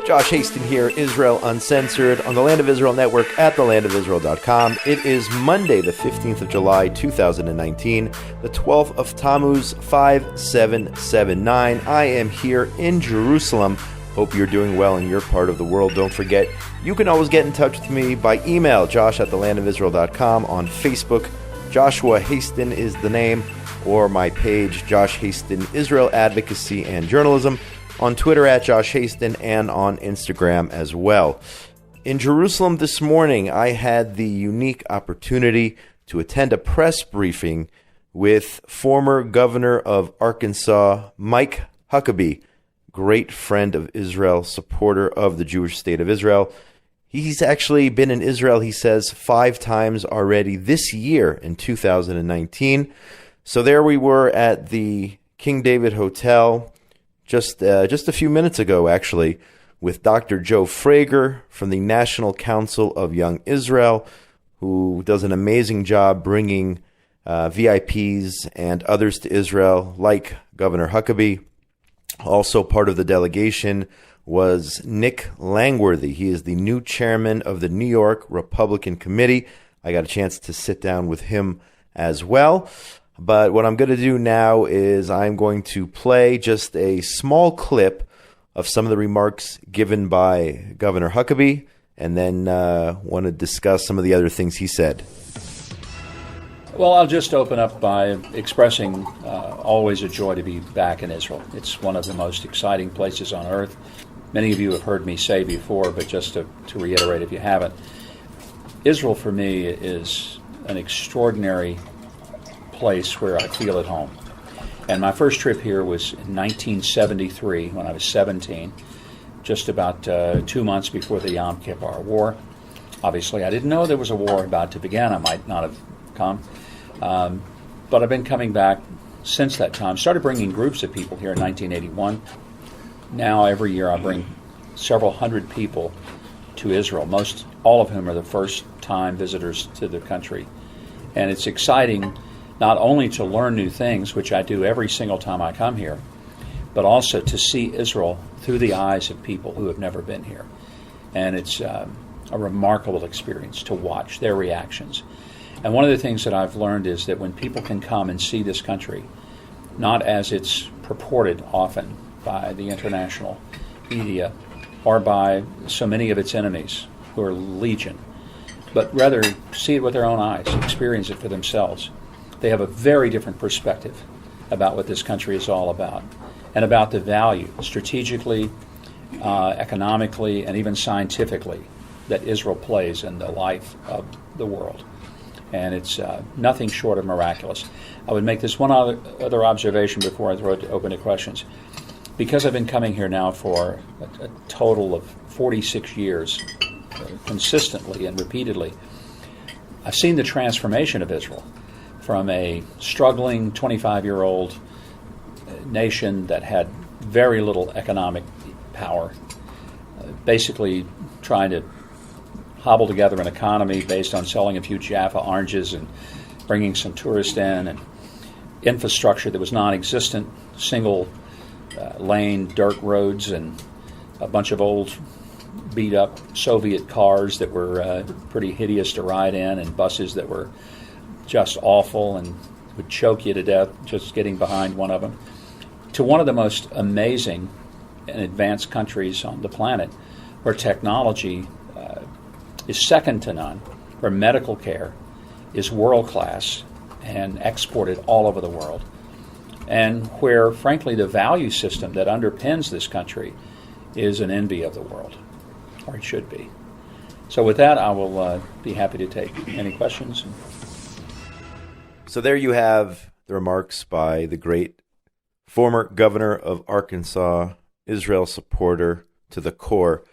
Josh Hasten here, Israel Uncensored, on the Land of Israel Network at thelandofisrael.com. It is Monday, the 15th of July, 2019, the 12th of Tammuz, 5779. I am here in Jerusalem. Hope you're doing well in your part of the world. Don't forget, you can always get in touch with me by email, josh at thelandofisrael.com, on Facebook. Joshua Hasten is the name, or my page, Josh Hasten, Israel Advocacy and Journalism, on Twitter at Josh Hasten, and on Instagram as well. In Jerusalem this morning, I had the unique opportunity to attend a press briefing with former Governor of Arkansas, Mike Huckabee, great friend of Israel, supporter of the Jewish state of Israel. He's actually been in Israel, he says, 5 times already this year in 2019. So there we were at the King David Hotel just a few minutes ago, actually, with Dr. Joe Frager from the National Council of Young Israel, who does an amazing job bringing VIPs and others to Israel, like Governor Huckabee. Also part of the delegation was Nick Langworthy. He is the new chairman of the New York Republican Committee. I got a chance to sit down with him as well. But what I'm going to do now is I'm going to play just a small clip of some of the remarks given by Governor Huckabee, and then want to discuss some of the other things he said. Well, I'll just open up by expressing always a joy to be back in Israel. It's one of the most exciting places on earth. Many of you have heard me say before, but just to reiterate if you haven't, Israel for me is an extraordinary place where I feel at home. And my first trip here was in 1973 when I was 17, just about 2 months before the Yom Kippur War. Obviously, I didn't know there was a war about to begin. I might not have come. But I've been coming back since that time. Started bringing groups of people here in 1981. Now every year I bring several hundred people to Israel, most all of whom are the first-time visitors to the country. And it's exciting not only to learn new things, which I do every single time I come here, but also to see Israel through the eyes of people who have never been here. And it's a remarkable experience to watch their reactions. And one of the things that I've learned is that when people can come and see this country, not as it's purported often by the international media or by so many of its enemies who are legion, but rather see it with their own eyes, experience it for themselves, they have a very different perspective about what this country is all about and about the value strategically, economically, and even scientifically that Israel plays in the life of the world. And it's nothing short of miraculous. I would make this one other observation before I throw it open to questions. Because I've been coming here now for a total of 46 years, consistently and repeatedly, I've seen the transformation of Israel from a struggling 25-year-old nation that had very little economic power, basically trying to hobble together an economy based on selling a few Jaffa oranges and bringing some tourists in, and infrastructure that was non-existent, single lane dirt roads and a bunch of old beat-up Soviet cars that were pretty hideous to ride in, and buses that were just awful and would choke you to death just getting behind one of them, to one of the most amazing and advanced countries on the planet where technology is second to none, where medical care is world-class and exported all over the world, and where, frankly, the value system that underpins this country is an envy of the world, or it should be. So with that, I will be happy to take any questions. So there you have the remarks by the great former governor of Arkansas, Israel supporter to the core,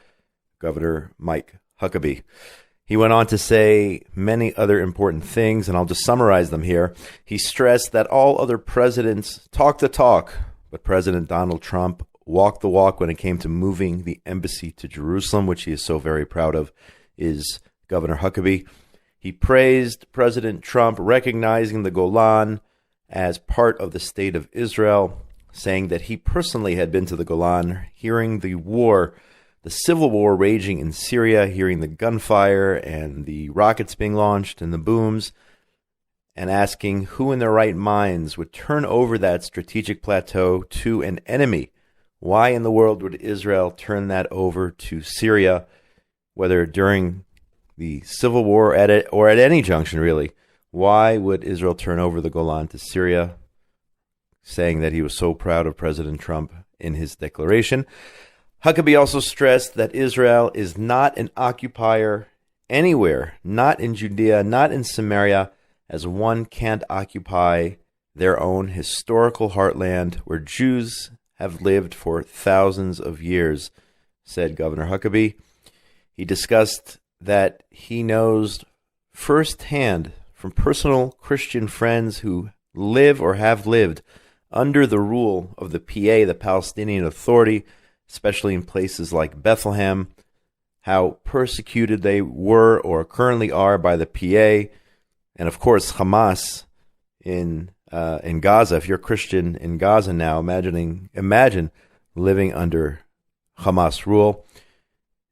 Governor Mike Huckabee. He went on to say many other important things, and I'll just summarize them here. He stressed that all other presidents talk the talk, but President Donald Trump walked the walk when it came to moving the embassy to Jerusalem, which he is so very proud of, is Governor Huckabee. He praised President Trump recognizing the Golan as part of the state of Israel, saying that he personally had been to the Golan, hearing the war the civil war raging in Syria, hearing the gunfire and the rockets being launched and the booms, and asking who in their right minds would turn over that strategic plateau to an enemy. Why in the world would Israel turn that over to Syria, whether during the civil war or at any junction, really? Why would Israel turn over the Golan to Syria, saying that he was so proud of President Trump in his declaration? Huckabee also stressed that Israel is not an occupier anywhere, not in Judea, not in Samaria, as one can't occupy their own historical heartland where Jews have lived for thousands of years, said Governor Huckabee. He discussed that he knows firsthand from personal Christian friends who live or have lived under the rule of the PA, the Palestinian Authority, especially in places like Bethlehem, how persecuted they were or currently are by the PA, and of course Hamas in Gaza. If you're Christian in Gaza now, imagine living under Hamas rule.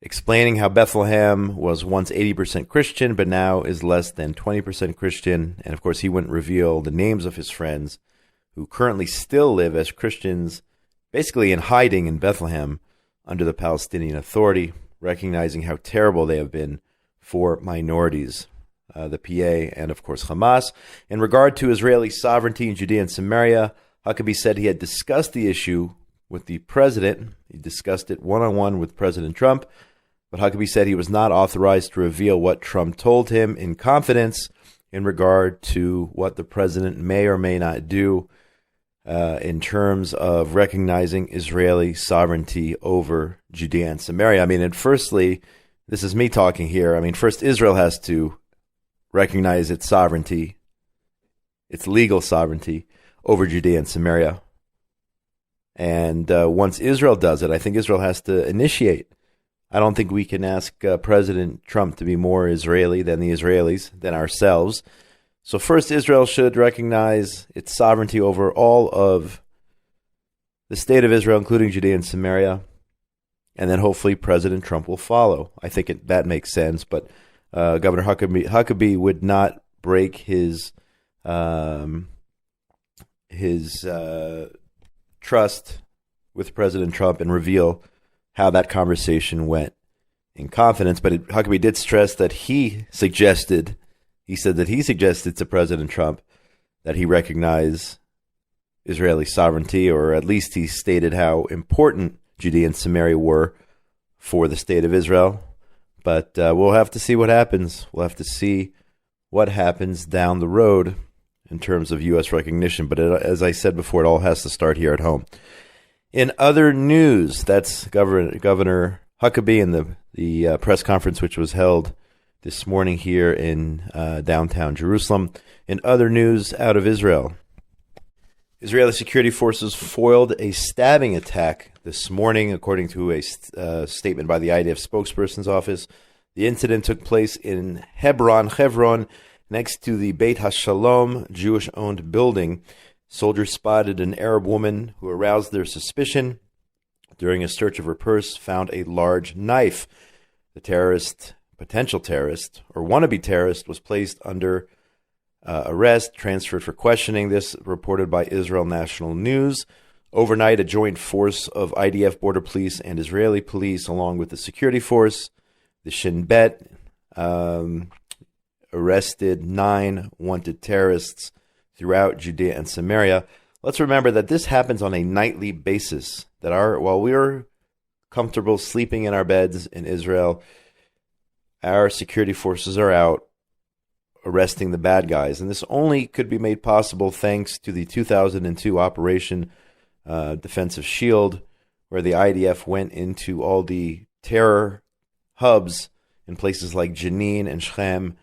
Explaining how Bethlehem was once 80% Christian, but now is less than 20% Christian. And of course, he wouldn't reveal the names of his friends who currently still live as Christians, basically in hiding in Bethlehem under the Palestinian Authority, recognizing how terrible they have been for minorities, the PA and of course Hamas. In regard to Israeli sovereignty in Judea and Samaria, Huckabee said he had discussed the issue with the president. He discussed it one-on-one with President Trump, but Huckabee said he was not authorized to reveal what Trump told him in confidence in regard to what the president may or may not do in terms of recognizing Israeli sovereignty over Judea and Samaria. I mean, and firstly, this is me talking here. I mean, first Israel has to recognize its sovereignty, its legal sovereignty over Judea and Samaria. And once Israel does it, I think Israel has to initiate. I don't think we can ask President Trump to be more Israeli than the Israelis, than ourselves. So first, Israel should recognize its sovereignty over all of the state of Israel, including Judea and Samaria. And then hopefully President Trump will follow. I think that makes sense. But Governor Huckabee would not break his trust with President Trump and reveal how that conversation went in confidence. But Huckabee did stress that he suggested to President Trump that he recognize Israeli sovereignty, or at least he stated how important Judea and Samaria were for the state of Israel. But we'll have to see what happens. We'll have to see what happens down the road in terms of U.S. recognition. But as I said before, it all has to start here at home. In other news, that's Governor Huckabee and the press conference which was held this morning here in downtown Jerusalem. In other news out of Israel, Israeli security forces foiled a stabbing attack this morning, according to a statement by the IDF spokesperson's office. The incident took place in Hebron, next to the Beit HaShalom Jewish-owned building. Soldiers spotted an Arab woman who aroused their suspicion. During a search of her purse, found a large knife. The potential terrorist, or wannabe terrorist, was placed under arrest, transferred for questioning. This reported by Israel National News. Overnight, a joint force of IDF border police and Israeli police, along with the security force, the Shin Bet, arrested 9 wanted terrorists throughout Judea and Samaria. Let's remember that this happens on a nightly basis, that while we're comfortable sleeping in our beds in Israel, our security forces are out arresting the bad guys. And this only could be made possible thanks to the 2002 Operation Defensive Shield, where the IDF went into all the terror hubs in places like Jenin and Shechem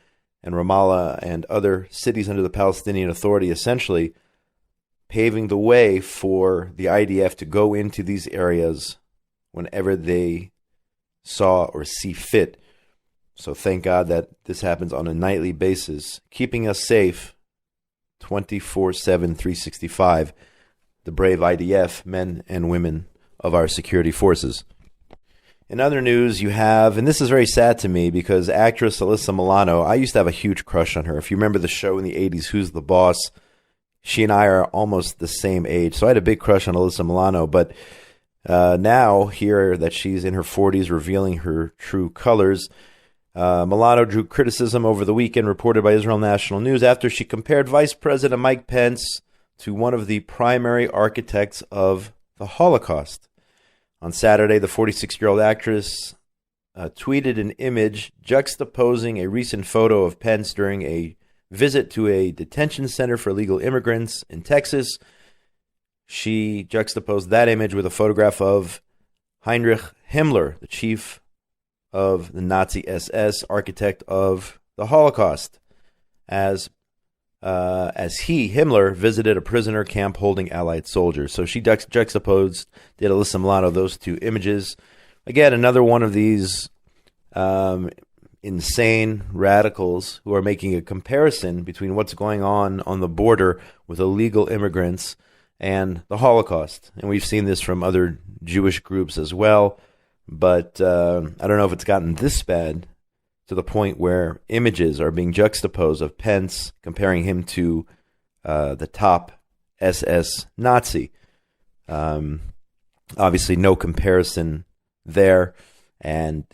and Ramallah and other cities under the Palestinian Authority, essentially paving the way for the IDF to go into these areas whenever they saw or see fit. So thank God that this happens on a nightly basis, keeping us safe 24/7, 365, the brave IDF, men and women of our security forces. In other news, you have, and this is very sad to me because actress Alyssa Milano, I used to have a huge crush on her. If you remember the show in the 80s, Who's the Boss? She and I are almost the same age. So I had a big crush on Alyssa Milano, but now here that she's in her 40s revealing her true colors, Milano drew criticism over the weekend reported by Israel National News after she compared Vice President Mike Pence to one of the primary architects of the Holocaust. On Saturday, the 46-year-old actress tweeted an image juxtaposing a recent photo of Pence during a visit to a detention center for illegal immigrants in Texas. She juxtaposed that image with a photograph of Heinrich Himmler, the chief of the Nazi SS, architect of the Holocaust, as Himmler, visited a prisoner camp holding Allied soldiers. So she juxtaposed, did Alyssa Milano, those two images. Again, another one of these insane radicals who are making a comparison between what's going on the border with illegal immigrants and the Holocaust. And we've seen this from other Jewish groups as well. But I don't know if it's gotten this bad to the point where images are being juxtaposed of Pence, comparing him to the top SS Nazi. Obviously, no comparison there. And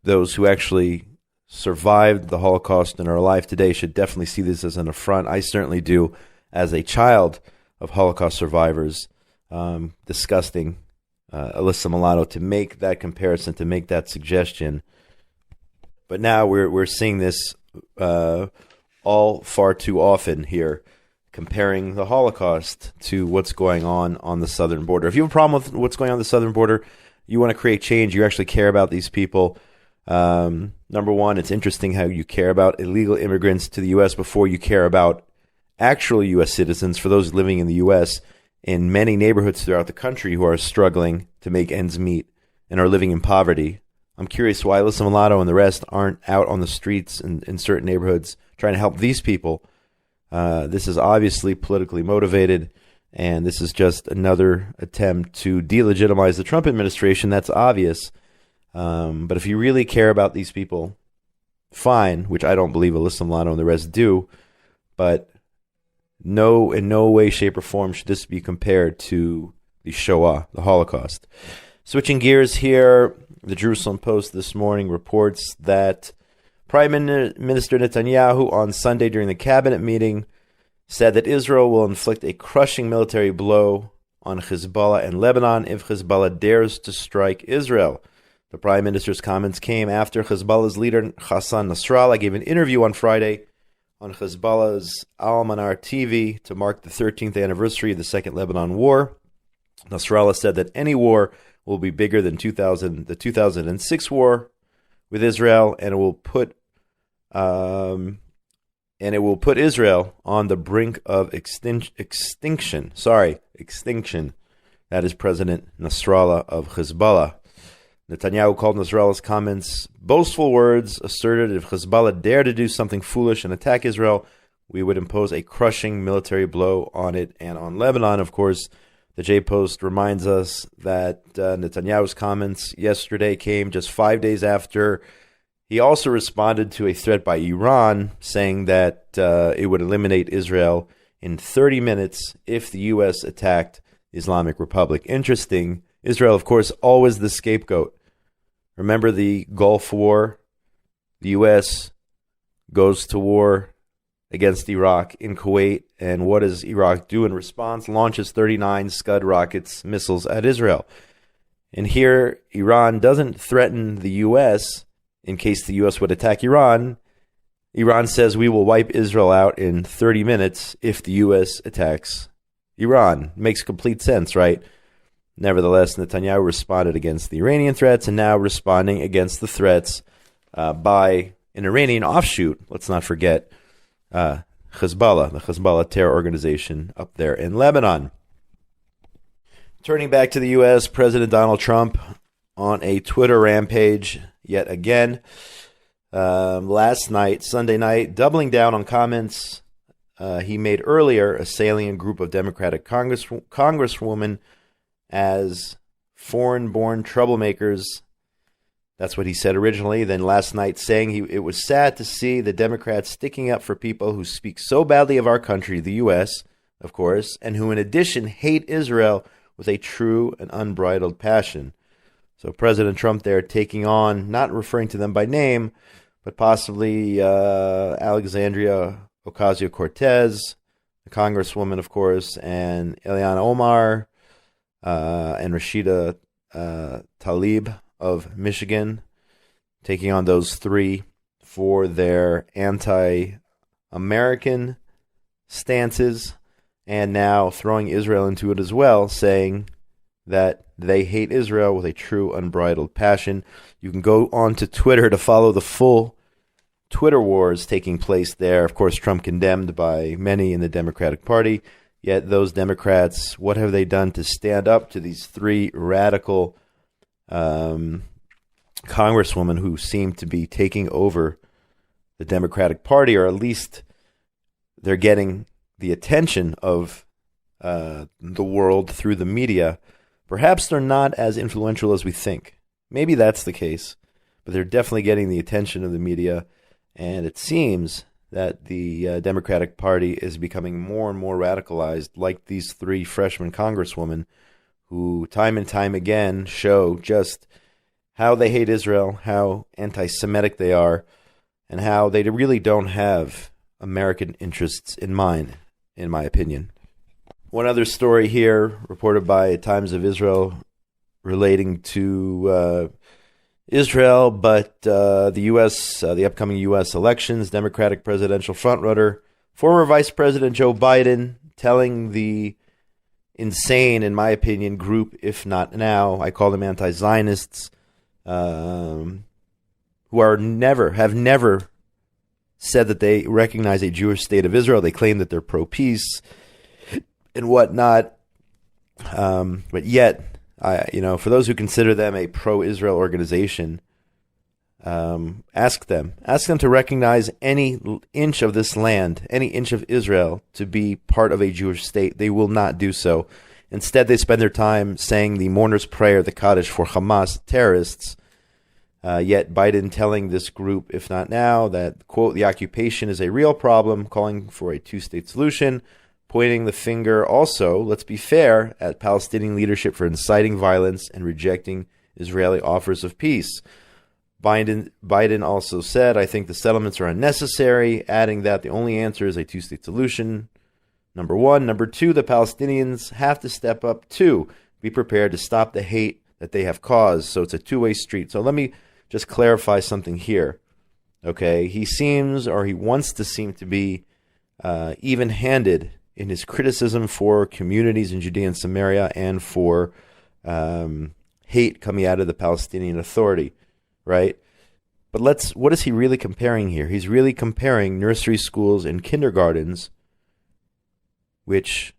those who actually survived the Holocaust and are alive today should definitely see this as an affront. I certainly do, as a child of Holocaust survivors. Disgusting, Alyssa Milano, to make that comparison, to make that suggestion. But now we're seeing this all far too often here, comparing the Holocaust to what's going on the southern border. If you have a problem with what's going on the southern border, you want to create change, you actually care about these people. Number one, it's interesting how you care about illegal immigrants to the U.S. before you care about actual U.S. citizens, for those living in the U.S. in many neighborhoods throughout the country who are struggling to make ends meet and are living in poverty. I'm curious why Alyssa Milano and the rest aren't out on the streets in certain neighborhoods trying to help these people. This is obviously politically motivated, and this is just another attempt to delegitimize the Trump administration. That's obvious. But if you really care about these people, fine, which I don't believe Alyssa Milano and the rest do, but in no way, shape, or form should this be compared to the Shoah, the Holocaust. Switching gears here, the Jerusalem Post this morning reports that Prime Minister Netanyahu on Sunday during the cabinet meeting said that Israel will inflict a crushing military blow on Hezbollah and Lebanon if Hezbollah dares to strike Israel. The Prime Minister's comments came after Hezbollah's leader Hassan Nasrallah gave an interview on Friday on Hezbollah's Al-Manar TV to mark the 13th anniversary of the Second Lebanon War. Nasrallah said that any war will be bigger than the 2006 war with Israel, and it will put Israel on the brink of extinction. That is President Nasrallah of Hezbollah. Netanyahu called Nasrallah's comments boastful words, asserted if Hezbollah dared to do something foolish and attack Israel, we would impose a crushing military blow on it and on Lebanon. Of course, the J-Post reminds us that Netanyahu's comments yesterday came just 5 days after he also responded to a threat by Iran, saying that it would eliminate Israel in 30 minutes if the U.S. attacked Islamic Republic. Interesting. Israel, of course, always the scapegoat. Remember the Gulf War? The U.S. goes to war against Iraq in Kuwait, and what does Iraq do in response? Launches 39 Scud rockets, missiles at Israel. And here, Iran doesn't threaten the U.S. in case the U.S. would attack Iran. Iran says we will wipe Israel out in 30 minutes if the U.S. attacks Iran. Makes complete sense, right? Nevertheless, Netanyahu responded against the Iranian threats and now responding against the threats by an Iranian offshoot, let's not forget, Hezbollah, the Hezbollah terror organization up there in Lebanon. Turning back to the U.S., President Donald Trump on a Twitter rampage yet again. Last night, Sunday night, doubling down on comments he made earlier, assailing a group of Democratic Congresswomen as foreign-born troublemakers. That's what he said originally. Then last night saying it was sad to see the Democrats sticking up for people who speak so badly of our country, the U.S., of course, and who in addition hate Israel with a true and unbridled passion. So President Trump there taking on, not referring to them by name, but possibly Alexandria Ocasio-Cortez, the Congresswoman, of course, and Ileana Omar, and Rashida Tlaib of Michigan, taking on those three for their anti-American stances, and now throwing Israel into it as well, saying that they hate Israel with a true unbridled passion. You can go on to Twitter to follow the full Twitter wars taking place there. Of course, Trump condemned by many in the Democratic Party. Yet those Democrats, what have they done to stand up to these three radical congresswomen who seem to be taking over the Democratic Party, or at least they're getting the attention of the world through the media? Perhaps they're not as influential as we think. Maybe that's the case, but they're definitely getting the attention of the media, and it seems that the Democratic Party is becoming more and more radicalized, like these three freshman congresswomen who time and time again show just how they hate Israel, how anti-Semitic they are, and how they really don't have American interests in mind, in my opinion. One other story here, reported by Times of Israel, relating to Israel, but the U.S., the upcoming U.S. elections, Democratic presidential frontrunner, former Vice President Joe Biden, telling the insane, in my opinion, group, if not now, I call them anti-Zionists, who have never said that they recognize a Jewish state of Israel. They claim that they're pro-peace and whatnot, but yet, for those who consider them a pro-Israel organization, ask them to recognize any inch of this land, any inch of Israel, to be part of a Jewish state. They will not do so. Instead, they spend their time saying the mourner's prayer, the Kaddish, for Hamas terrorists. Yet Biden telling this group, if not now, that, quote, the occupation is a real problem, calling for a two-state solution, pointing the finger also, let's be fair, at Palestinian leadership for inciting violence and rejecting Israeli offers of peace. Biden also said, I think the settlements are unnecessary, adding that the only answer is a two-state solution. Number one. Number two, the Palestinians have to step up too, be prepared to stop the hate that they have caused. So it's a two-way street. So let me just clarify something here. Okay, he wants to seem to be even-handed in his criticism for communities in Judea and Samaria and for hate coming out of the Palestinian Authority, right? But what is he really comparing here? He's really comparing nursery schools and kindergartens, which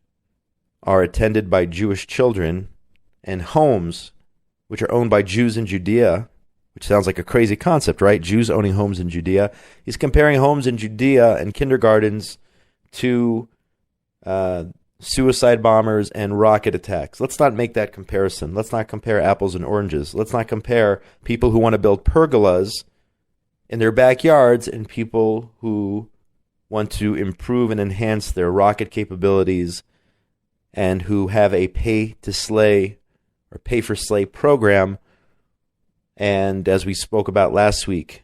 are attended by Jewish children, and homes, which are owned by Jews in Judea, which sounds like a crazy concept, right? Jews owning homes in Judea. He's comparing homes in Judea and kindergartens to suicide bombers and rocket attacks. Let's not make that comparison. Let's not compare apples and oranges. Let's not compare people who want to build pergolas in their backyards and people who want to improve and enhance their rocket capabilities and who have a pay-to-slay or pay-for-slay program. And as we spoke about last week,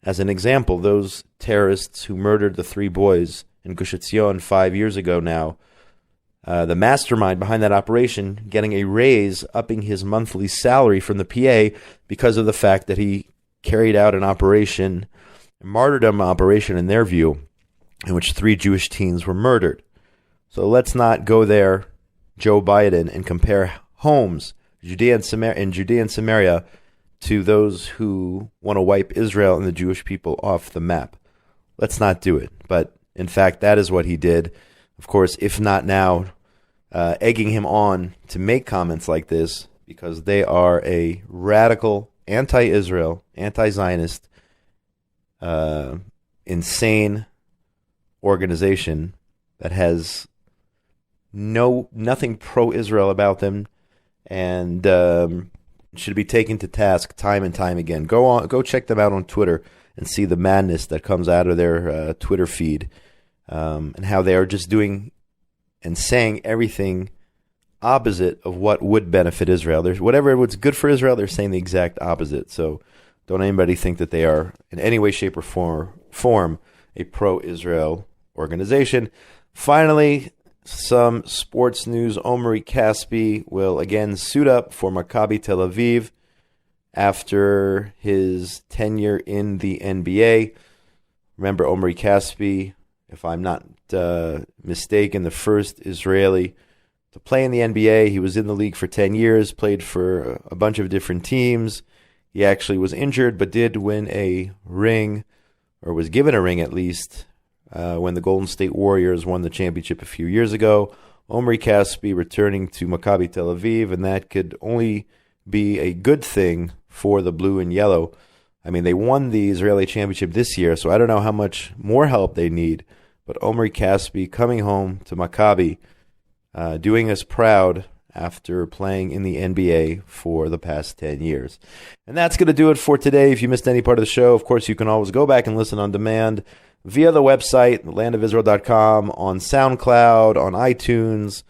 as an example, those terrorists who murdered the three boys in Gush Etzion 5 years ago now, the mastermind behind that operation getting a raise, upping his monthly salary from the PA because of the fact that he carried out an operation, a martyrdom operation in their view, in which 3 Jewish teens were murdered. So let's not go there, Joe Biden, and compare homes in Judea and Samaria to those who want to wipe Israel and the Jewish people off the map. Let's not do it. But in fact, that is what he did. Of course, if not now, egging him on to make comments like this, because they are a radical, anti-Israel, anti-Zionist, insane organization that has nothing pro-Israel about them, and should be taken to task time and time again. Go check them out on Twitter and see the madness that comes out of their Twitter feed, and how they are just doing and saying everything opposite of what would benefit Israel. What's good for Israel, they're saying the exact opposite. So don't anybody think that they are in any way, shape, or form a pro-Israel organization. Finally, some sports news. Omri Caspi will again suit up for Maccabi Tel Aviv after his tenure in the NBA. Remember, Omri Caspi, if I'm not mistaken, the first Israeli to play in the NBA. He was in the league for 10 years, played for a bunch of different teams. He actually was injured, but did win a ring, or was given a ring at least, when the Golden State Warriors won the championship a few years ago. Omri Caspi returning to Maccabi Tel Aviv, and that could only be a good thing for the blue and yellow. I mean, they won the Israeli championship this year, so I don't know how much more help they need. But Omri Caspi coming home to Maccabi, doing us proud after playing in the NBA for the past 10 years. And that's going to do it for today. If you missed any part of the show, of course, you can always go back and listen on demand via the website, landofisrael.com, on SoundCloud, on iTunes,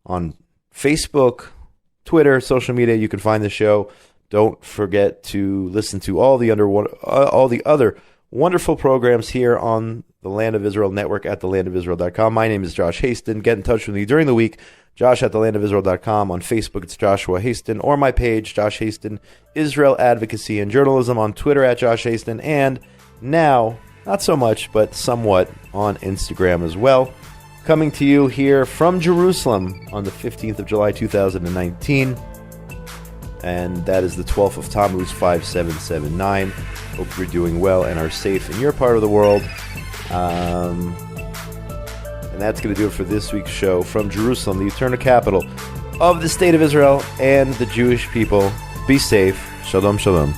on Facebook, Twitter, social media. You can find the show. Don't forget to listen to all the other wonderful programs here on the Land of Israel Network at thelandofisrael.com. My name is Josh Hasten. Get in touch with me during the week, Josh at thelandofisrael.com. On Facebook, it's Joshua Hasten, or my page, Josh Hasten, Israel Advocacy and Journalism, on Twitter at Josh Hasten, and now, not so much, but somewhat, on Instagram as well. Coming to you here from Jerusalem on the 15th of July, 2019. And that is the 12th of Tammuz, 5779. Hope you're doing well and are safe in your part of the world. And that's going to do it for this week's show from Jerusalem, the eternal capital of the State of Israel and the Jewish people. Be safe. Shalom, shalom.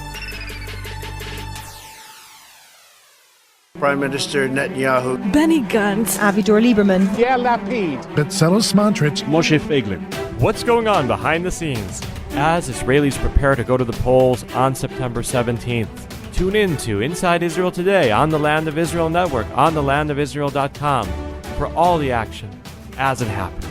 Prime Minister Netanyahu, Benny Gantz, Avigdor Lieberman, Yair Lapid, Bezalel Smotrich, Moshe Feiglin. What's going on behind the scenes as Israelis prepare to go to the polls on September 17th? Tune in to Inside Israel Today on the Land of Israel Network on thelandofisrael.com for all the action as it happens.